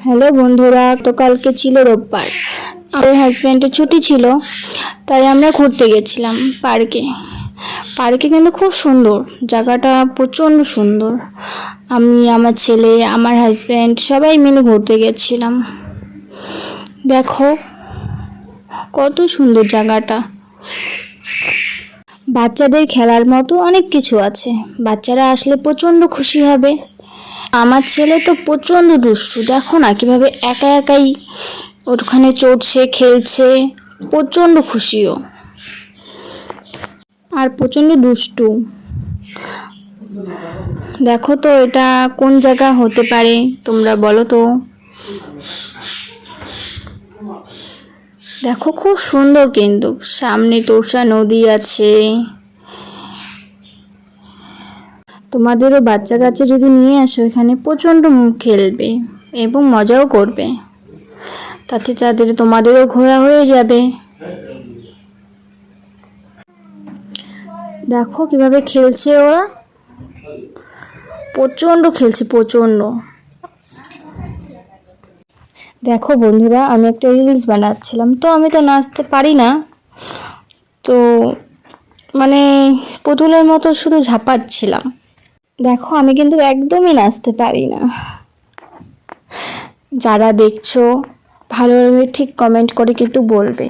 Hello বন্ধুরা, তো কালকে ছিল রোববার। আমার হাজব্যান্ডের ছুটি ছিল, তাই আমরা ঘুরতে গেছিলাম পার্কে। পার্কে কিন্তু খুব সুন্দর, জায়গাটা প্রচণ্ড সুন্দর। আমি, আমার ছেলে, আমার হাজব্যান্ড সবাই মিলে ঘুরতে গেছিলাম। দেখো কত সুন্দর জায়গাটা। বাচ্চাদের খেলার মতো অনেক কিছু আছে, বাচ্চারা আসলে প্রচণ্ড খুশি হবে। আমার ছেলে তো প্রচণ্ড দুষ্টু, দেখো না কিভাবে একা একাই ওখানে চড়ছে, খেলছে, প্রচণ্ড খুশিও আর প্রচণ্ড দুষ্টু। দেখো তো এটা কোন জায়গা হতে পারে, তোমরা বলো তো। দেখো খুব সুন্দর, কিন্তু সামনে তোরসা নদী আছে। তোমাদেরও বাচ্চা কাচ্চা যদি নিয়ে আসো, এখানে প্রচণ্ড খেলবে এবং মজাও করবে, তাতে তাদের তোমাদেরও ঘোরা হয়ে যাবে। দেখো কিভাবে খেলছে ওরা, প্রচণ্ড খেলছে, প্রচণ্ড। দেখো বন্ধুরা, আমি একটা রিলস বানাচ্ছিলাম, তো আমি তো নাচতে পারি না, তো মানে পুতুলের মতো শুধু ঝাঁপাচ্ছিলাম। দেখো আমি কিন্তু একদমই নাচতে পারি না। যারা দেখছো ভালো লাগলে ঠিক কমেন্ট করে কিন্তু বলবে।